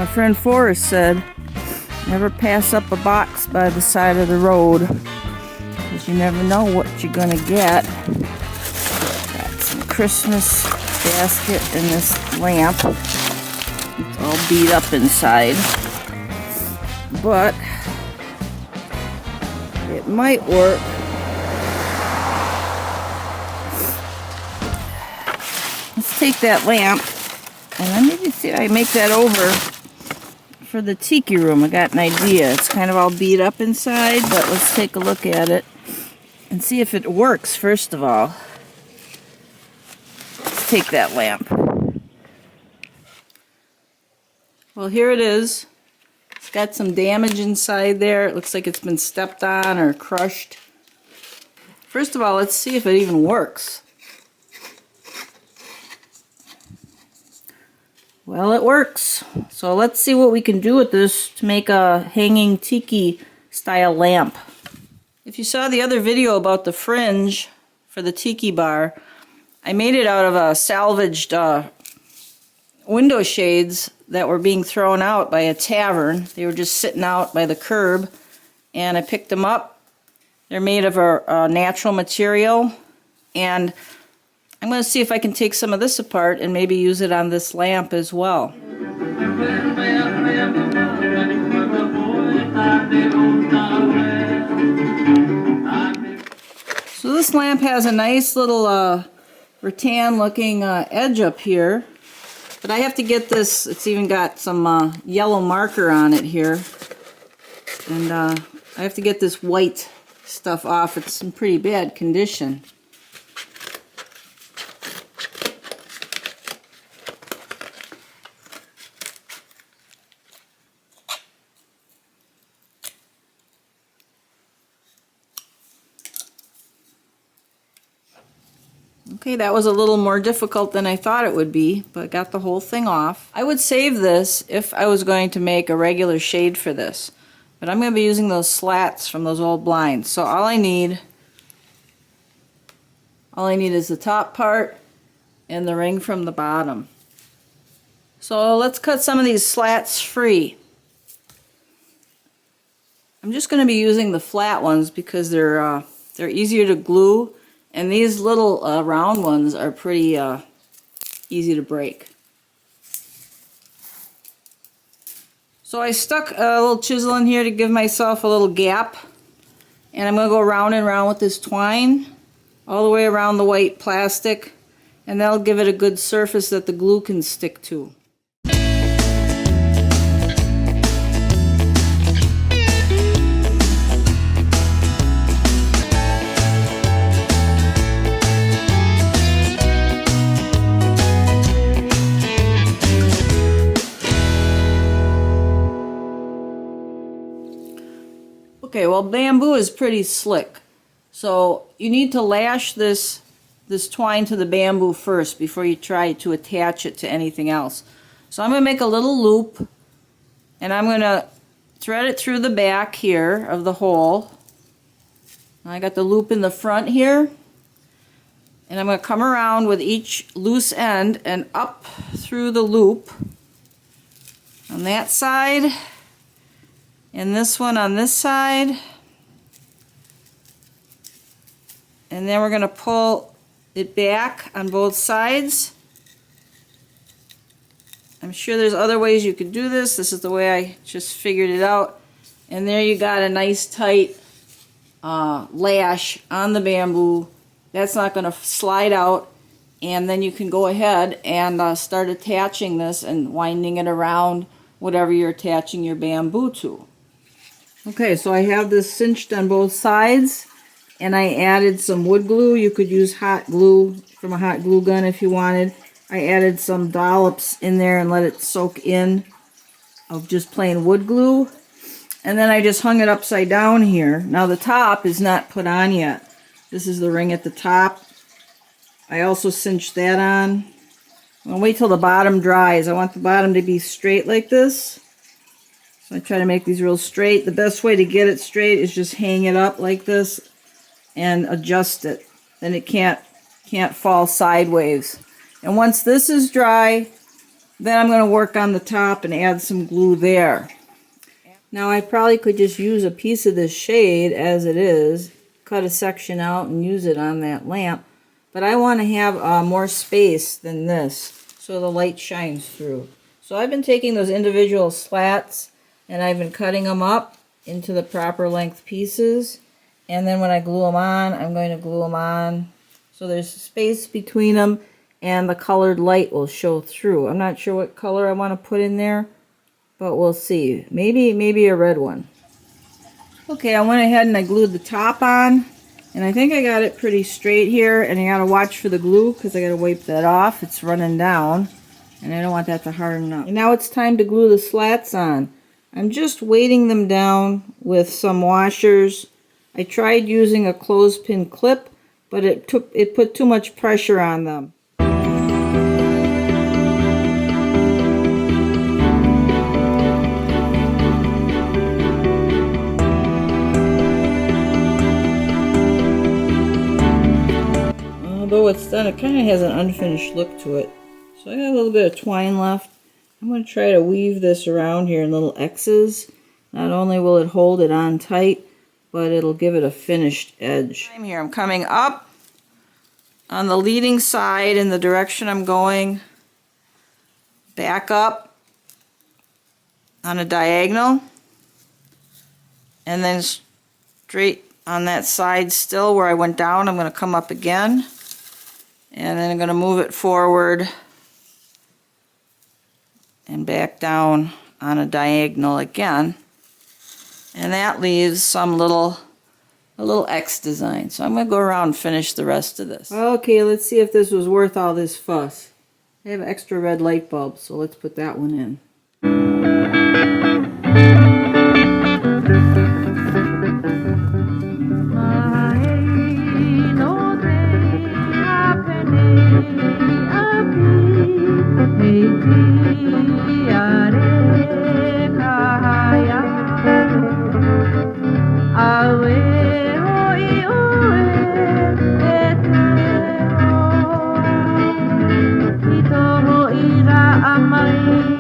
friend Forrest said, never pass up a box by the side of the road, because you never know what you're gonna get. Got some Christmas basket and this lamp. It's all beat up inside, but it might work. Let's take that lamp and let me see if I make that over for the Tiki room. I got an idea. It's kind of all beat up inside, but let's take a look at it and see if it works first of all. Let's take that lamp. Well, here it is. It's got some damage inside there. It looks like it's been stepped on or crushed. First of all, let's see if it even works. Well, it works. So let's see what we can do with this to make a hanging Tiki style lamp. If you saw the other video about the fringe for the Tiki bar, I made it out of a salvaged window shades that were being thrown out by a tavern. They were just sitting out by the curb, and I picked them up. They're made of a natural material, and I'm going to see if I can take some of this apart and maybe use it on this lamp as well. So this lamp has a nice little rattan looking edge up here, but I have to get this. It's even got some yellow marker on it here, and I have to get this white stuff off. It's in pretty bad condition. Okay, that was a little more difficult than I thought it would be, but got the whole thing off. I would save this if I was going to make a regular shade for this, but I'm going to be using those slats from those old blinds. So all I need is the top part and the ring from the bottom. So let's cut some of these slats free. I'm just going to be using the flat ones because they're easier to glue. And these little round ones are pretty easy to break. So I stuck a little chisel in here to give myself a little gap. And I'm going to go round and round with this twine all the way around the white plastic. And that'll give it a good surface that the glue can stick to. Okay, well, bamboo is pretty slick, so you need to lash this twine to the bamboo first before you try to attach it to anything else. So I'm going to make a little loop, and I'm going to thread it through the back here of the hole. I got the loop in the front here, and I'm going to come around with each loose end and up through the loop on that side. And this one on this side, and then we're going to pull it back on both sides. I'm sure there's other ways you could do this. This is the way I just figured it out. And there you got a nice tight lash on the bamboo. That's not going to slide out, and then you can go ahead and start attaching this and winding it around whatever you're attaching your bamboo to. Okay, so I have this cinched on both sides, and I added some wood glue. You could use hot glue from a hot glue gun if you wanted. I added some dollops in there and let it soak in of just plain wood glue. And then I just hung it upside down here. Now the top is not put on yet. This is the ring at the top. I also cinched that on. I'm going to wait till the bottom dries. I want the bottom to be straight like this. So I try to make these real straight. The best way to get it straight is just hang it up like this and adjust it. Then it can't fall sideways. And once this is dry, Then I'm going to work on the top and add some glue there. Now I probably could just use a piece of this shade as it is, cut a section out and use it on that lamp. But I want to have more space than this so the light shines through. So I've been taking those individual slats and I've been cutting them up into the proper length pieces. And then when I glue them on, I'm going to glue them on so there's space between them and the colored light will show through. I'm not sure what color I want to put in there, but we'll see. Maybe a red one. Okay, I went ahead and I glued the top on, and I think I got it pretty straight here, and I gotta watch for the glue because I gotta wipe that off. It's running down, and I don't want that to harden up. And now it's time to glue the slats on. I'm just weighting them down with some washers. I tried using a clothespin clip, but it put too much pressure on them. Although it's done, it kind of has an unfinished look to it. So I got a little bit of twine left. I'm going to try to weave this around here in little X's. Not only will it hold it on tight, but it'll give it a finished edge. I'm coming up on the leading side in the direction I'm going, back up on a diagonal, and then straight on that side still where I went down. I'm going to come up again, and then I'm going to move it forward and back down on a diagonal again, and that leaves a little X design. So I'm going to go around and finish the rest of this. Okay, let's see if this was worth all this fuss. I have extra red light bulbs, so let's put that one in. Amai